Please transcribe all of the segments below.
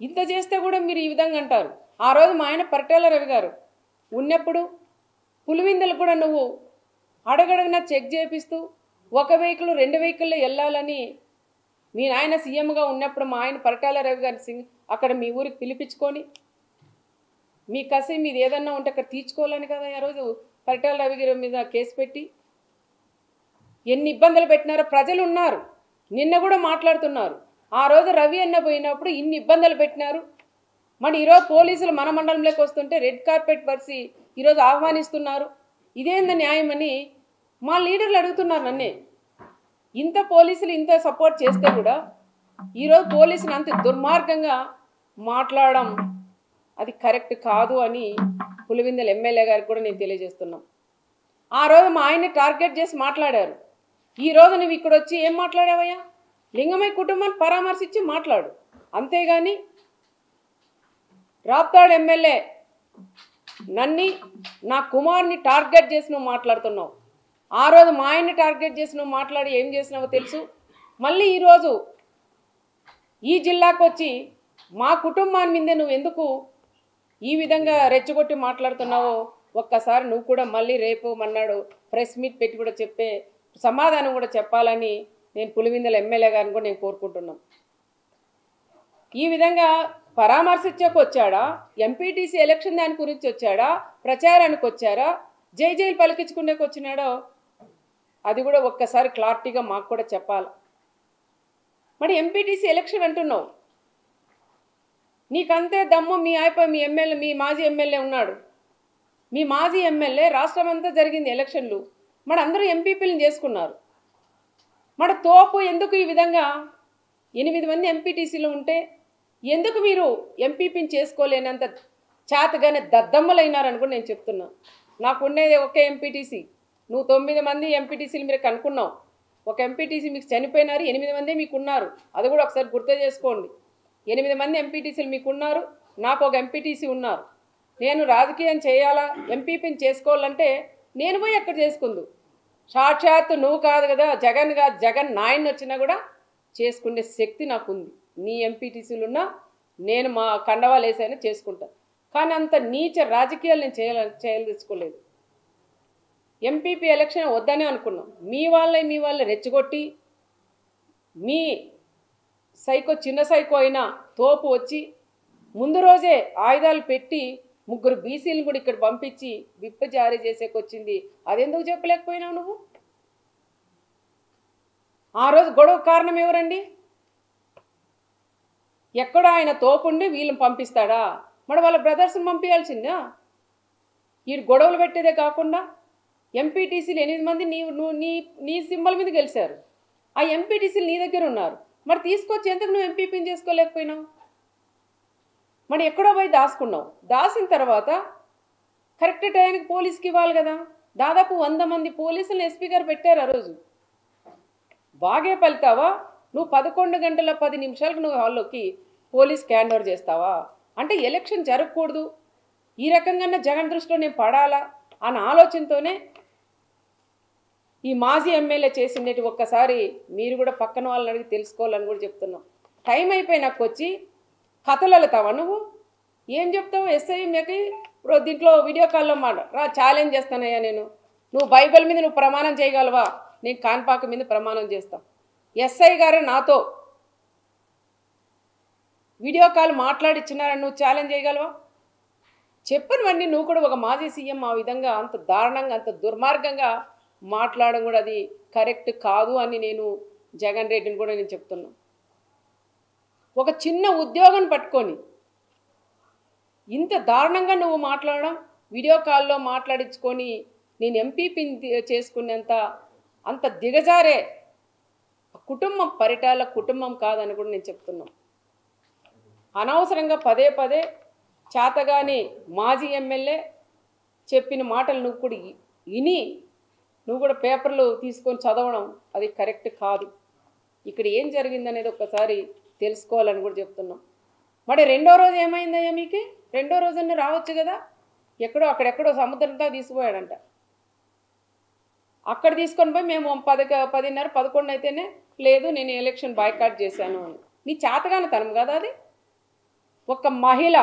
ఇంత చేస్తే కూడా మీరు ఈ విధంగా అంటారు. ఆ రోజు మా ఆయన పరిటాల రవి గారు ఉన్నప్పుడు పులివిందలు కూడా నువ్వు అడగడగన చెక్ చేపిస్తూ ఒక వెహికల్ 2 వెహికల్లో వెళ్ళాలని మీ నాయన సీఎంగా ఉన్నప్పుడు మా ఆయన పరిటాల రవి గారిని అక్కడ మీ ఊరికి పిలిపించుకొని మీ కసి మీది ఏదన్నా ఉంటే అక్కడ తీర్చుకోవాలని కదా ఆ రోజు పరిటాల రవి గారి మీద కేసు పెట్టి ఎన్ని ఇబ్బందులు పెట్టినారో ప్రజలు ఉన్నారు. నిన్న కూడా మాట్లాడుతున్నారు. ఆ రోజు రవి అన్న పోయినప్పుడు ఇన్ని ఇబ్బందులు పెట్టినారు. మరి ఈరోజు పోలీసులు మన మండలంలోకి వస్తుంటే రెడ్ కార్పెట్ పరిచి ఈరోజు ఆహ్వానిస్తున్నారు. ఇదేంద న్యాయమని మా లీడర్లు అడుగుతున్నారు నన్నే. ఇంత పోలీసులు ఇంత సపోర్ట్ చేస్తే కూడా ఈరోజు పోలీసులు అంత దుర్మార్గంగా మాట్లాడడం అది కరెక్ట్ కాదు అని పులివిందల ఎమ్మెల్యే గారికి కూడా నేను తెలియజేస్తున్నాం. ఆ రోజు మా ఆయన్ని టార్గెట్ చేసి మాట్లాడారు. ఈరోజు నువ్వు ఇక్కడ వచ్చి ఏం మాట్లాడావయ్యా? లింగమయ్య కుటుంబాన్ని పరామర్శించి మాట్లాడు. అంతేగాని రాప్తాడు ఎమ్మెల్యే నన్ని నా కుమార్ని టార్గెట్ చేసి నువ్వు మాట్లాడుతున్నావు. ఆ రోజు మా ఆయన్ని టార్గెట్ చేసి నువ్వు మాట్లాడి ఏం చేసినావో తెలుసు. మళ్ళీ ఈరోజు ఈ జిల్లాకు వచ్చి మా కుటుంబాన్ని మీదే నువ్వు ఎందుకు ఈ విధంగా రెచ్చగొట్టి మాట్లాడుతున్నావో ఒక్కసారి నువ్వు కూడా మళ్ళీ రేపు మన్నాడు ప్రెస్ మీట్ పెట్టి కూడా చెప్పే సమాధానం కూడా చెప్పాలని నేను పులివిందల ఎమ్మెల్యే గారిని కూడా నేను కోరుకుంటున్నాను. ఈ విధంగా పరామర్శించకు వచ్చాడా? ఎంపీటీసీ ఎలక్షన్ దాని గురించి వచ్చాడా? ప్రచారానికి వచ్చారా? జై జైలు పలికించుకునేకి వచ్చినాడో అది కూడా ఒక్కసారి క్లారిటీగా మాకు కూడా చెప్పాలి. మరి ఎంపీటీసీ ఎలక్షన్ అంటున్నావు, నీకంతే దమ్ము మీ ఎమ్మెల్యే మీ మాజీ ఎమ్మెల్యే ఉన్నాడు. మీ మాజీ ఎమ్మెల్యే రాష్ట్రం అంతా జరిగింది ఎలక్షన్లు, మరి అందరూ ఎంపీపీలను చేసుకున్నారు. మరి తోపు ఎందుకు ఈ విధంగా 8 మంది ఎంపీటీసీలు ఉంటే ఎందుకు మీరు ఎంపీపీని చేసుకోలేనంత చేతగానే దద్దమ్మలైనారని కూడా నేను చెప్తున్నా. నాకు ఉండేది ఒకే ఎంపీటీసీ, నువ్వు 9 మంది ఎంపీటీసీలు మీరు కనుక్కున్నావు. ఒక ఎంపీటీసీ మీకు చనిపోయినారు, 8 మంది మీకు ఉన్నారు. అది కూడా ఒకసారి గుర్తు చేసుకోండి. 8 మంది ఎంపీటీసీలు మీకు ఉన్నారు, నాకు ఒక ఎంపీటీసీ ఉన్నారు. నేను రాజకీయం చేయాలా, ఎంపీపీని చేసుకోవాలంటే నేను పోయి ఎక్కడ చేసుకుందు. సాక్షాత్తు నువ్వు కాదు కదా, జగన్ కాదు, జగన్ నాయన్ని వచ్చినా కూడా చేసుకునే శక్తి నాకుంది. నీ ఎంపీటీసీలు ఉన్నా నేను మా కండవాలు వేసైనా చేసుకుంటాను. కానీ అంత నీచ రాజకీయాలు నేను చేయదలుచుకోలేదు. ఎంపీపీ ఎలక్షన్ వద్దనే అనుకున్నాం. మీ వాళ్ళే రెచ్చగొట్టి మీ చిన్న సైకో అయినా తోపు వచ్చి ముందు రోజే ఆయుధాలు పెట్టి 3 బీసీలను కూడా ఇక్కడ పంపించి విప్ జారీ చేసేకొచ్చింది. అదెందుకు చెప్పలేకపోయినావు నువ్వు? ఆ రోజు గొడవ కారణం ఎవరండి? ఎక్కడో ఆయన తోపుండి వీళ్ళని పంపిస్తాడా? మరి వాళ్ళ బ్రదర్స్ని పంపించాల్సిందా? ఈ గొడవలు పెట్టేదే కాకుండా ఎంపీటీసీలు 8 మంది నీ సింబల్ మీద గెలిచారు. ఆ ఎంపీటీసీలు నీ దగ్గర ఉన్నారు. మరి తీసుకొచ్చి ఎందుకు నువ్వు ఎంపీపీని చేసుకోలేకపోయినావు? మరి ఎక్కడో పోయి దాచుకున్నావు. దాచిన తర్వాత కరెక్ట్ టైంకి పోలీస్కి ఇవ్వాలి కదా. దాదాపు 100 మంది పోలీసులను ఎస్పీ గారు పెట్టారు ఆ రోజు. బాగే పలుతావా? నువ్వు 11 గంటల 10 నిమిషాలకు నువ్వు హాల్లోకి పోలీస్కి హ్యాండ్ ఓవర్ చేస్తావా? అంటే ఎలక్షన్ జరగకూడదు, ఈ రకంగా జగన్ దృష్టిలో నేను పడాలా అన్న ఆలోచనతోనే ఈ మాజీ ఎమ్మెల్యే చేసినట్టు ఒక్కసారి మీరు కూడా పక్కన వాళ్ళని అడిగి తెలుసుకోవాలని కూడా చెప్తున్నాం. టైం అయిపోయినాక వచ్చి కథలు వెళ్తావా నువ్వు? ఏం చెప్తావు? ఎస్ఐ మీకు దీంట్లో వీడియో కాల్లో ఛాలెంజ్ చేస్తానయ్యా నేను. నువ్వు బైబిల్ మీద నువ్వు ప్రమాణం చేయగలవా? నేను కాన్పాక మీద ప్రమాణం చేస్తాం. ఎస్ఐ గారు నాతో వీడియో కాల్ మాట్లాడిచ్చినారని నువ్వు ఛాలెంజ్ చేయగలవా? చెప్పనివన్నీ నువ్వు కూడా ఒక మాజీ సీఎం ఆ విధంగా అంత దారుణంగా అంత దుర్మార్గంగా మాట్లాడడం కూడా అది కరెక్ట్ కాదు అని నేను జగన్ రెడ్డిని కూడా నేను చెప్తున్నా. ఒక చిన్న ఉద్యోగం పట్టుకొని ఇంత దారుణంగా నువ్వు మాట్లాడడం, వీడియో కాల్లో మాట్లాడించుకొని నేను ఎంపీపీని చేసుకునేంత అంత దిగజారే కుటుంబం పరిటాల కుటుంబం కాదని కూడా నేను చెప్తున్నాను. అనవసరంగా పదే పదే చేతగాని మాజీ ఎమ్మెల్యే చెప్పిన మాటలు నువ్వు కూడా విని నువ్వు కూడా పేపర్లు తీసుకొని చదవడం అది కరెక్ట్ కాదు. ఇక్కడ ఏం జరిగిందనేది ఒక్కసారి తెలుసుకోవాలని కూడా చెప్తున్నాం. మరి రెండో రోజు ఏమైందయ్యా మీకు? రెండో రోజున రావచ్చు కదా. అక్కడెక్కడో సముద్రంతో తీసుకుపోయాడంట. అక్కడ తీసుకొని పోయి మేము 10:30 11 అయితేనే లేదు నేను ఎలక్షన్ బాయ్కాట్ చేశాను అని. నీ చేతగాని తనం కదా అది. ఒక మహిళ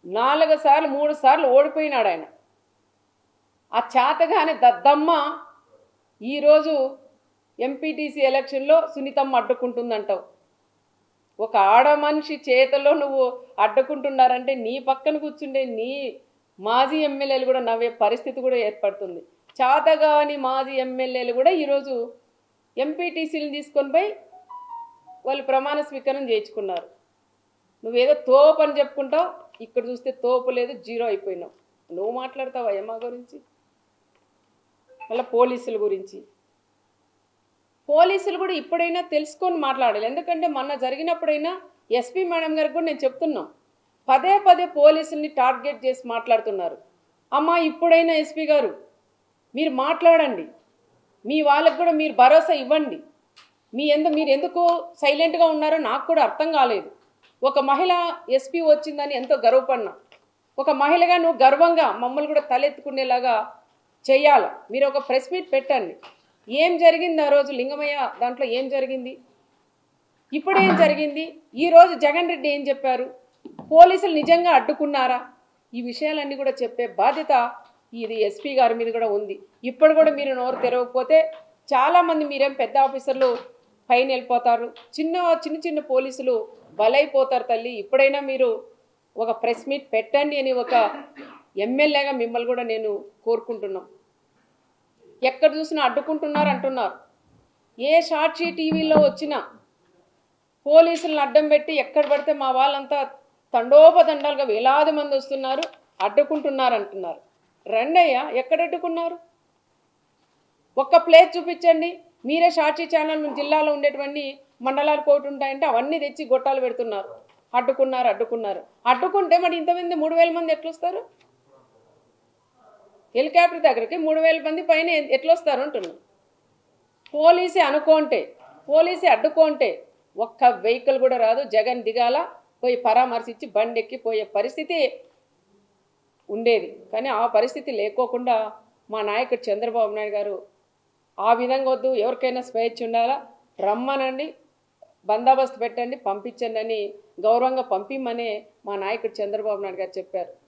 4 సార్లు 3 సార్లు ఓడిపోయినాడు ఆయన. ఆ చేతగాని దద్దమ్మ ఈరోజు ఎంపీటీసీ ఎలక్షన్లో సునీతమ్మ అడ్డుకుంటుందంటావు. ఒక ఆడ మనిషి చేతలో నువ్వు అడ్డుకుంటున్నారంటే నీ పక్కన కూర్చుండే నీ మాజీ ఎమ్మెల్యేలు కూడా నవ్వే పరిస్థితి కూడా ఏర్పడుతుంది. చేతగాని మాజీ ఎమ్మెల్యేలు కూడా ఈరోజు ఎంపీటీసీలను తీసుకొని పోయి వాళ్ళు ప్రమాణ స్వీకారం చేయించుకున్నారు. నువ్వేదో తోపు అని చెప్పుకుంటావు, ఇక్కడ చూస్తే తోపు లేదు, జీరో అయిపోయినావు. నువ్వు మాట్లాడతావా మా గురించి? మళ్ళీ పోలీసుల గురించి. పోలీసులు కూడా ఇప్పుడైనా తెలుసుకొని మాట్లాడాలి. ఎందుకంటే మొన్న జరిగినప్పుడైనా ఎస్పీ మేడం గారికి కూడా నేను చెప్తున్నాం, పదే పదే పోలీసుల్ని టార్గెట్ చేసి మాట్లాడుతున్నారు. అమ్మా ఇప్పుడైనా ఎస్పీ గారు మీరు మాట్లాడండి, మీ వాళ్ళకు కూడా మీరు భరోసా ఇవ్వండి. మీరు ఎందుకు సైలెంట్గా ఉన్నారో నాకు కూడా అర్థం కాలేదు. ఒక మహిళ ఎస్పీ వచ్చిందని ఎంతో గర్వపడినా, ఒక మహిళగా నువ్వు గర్వంగా మమ్మల్ని కూడా తలెత్తుకునేలాగా చేయాల. మీరు ఒక ప్రెస్ మీట్ పెట్టండి. ఏం జరిగింది ఆ రోజు లింగమయ్య దాంట్లో ఏం జరిగింది, ఇప్పుడు ఏం జరిగింది, ఈరోజు జగన్ రెడ్డి ఏం చెప్పారు, పోలీసులు నిజంగా అడ్డుకున్నారా, ఈ విషయాలన్నీ కూడా చెప్పే బాధ్యత ఇది ఎస్పీ గారి మీద కూడా ఉంది. ఇప్పుడు కూడా మీరు నోరు తెరవకపోతే చాలామంది మీరేం పెద్ద ఆఫీసర్లు పైన వెళ్ళిపోతారు, చిన్న పోలీసులు బలైపోతారు తల్లి. ఇప్పుడైనా మీరు ఒక ప్రెస్ మీట్ పెట్టండి అని ఒక ఎమ్మెల్యేగా మిమ్మల్ని కూడా నేను కోరుకుంటున్నాం. ఎక్కడ చూసినా అడ్డుకుంటున్నారు అంటున్నారు. ఏ సాక్షి టీవీలో వచ్చినా పోలీసులను అడ్డం పెట్టి ఎక్కడ పడితే మా వాళ్ళంతా తండోపతండాలుగా వేలాది మంది వస్తున్నారు, అడ్డుకుంటున్నారు అంటున్నారు. రండయ్యా, ఎక్కడ అడ్డుకున్నారు? ఒక్క ప్లేస్ చూపించండి. మీరే సాక్షి ఛానల్ జిల్లాలో ఉండేటువంటి మండలాలు కోటి ఉంటాయంటే అవన్నీ తెచ్చి గొట్టాలు పెడుతున్నారు. అడ్డుకుంటే మరి ఇంతమంది 3000 మంది ఎట్లొస్తారు? హెలికాప్టర్ దగ్గరికి 3000 మంది పైన ఎట్లొస్తారు అంటున్నారు. పోలీసే అడ్డుకుంటే ఒక్క వెహికల్ కూడా రాదు. జగన్ దిగాల, పోయి పరామర్శించి బండెక్కి పోయే పరిస్థితి ఉండేది. కానీ ఆ పరిస్థితి లేకోకుండా మా నాయకుడు చంద్రబాబు నాయుడు గారు ఆ విధంగా వద్దు, ఎవరికైనా స్వేచ్ఛ ఉండాలా, రమ్మనండి, బందోబస్తు పెట్టండి, పంపించండి అని గౌరవంగా పంపిమ్మనే మా నాయకుడు చంద్రబాబు నాయుడు గారు చెప్పారు.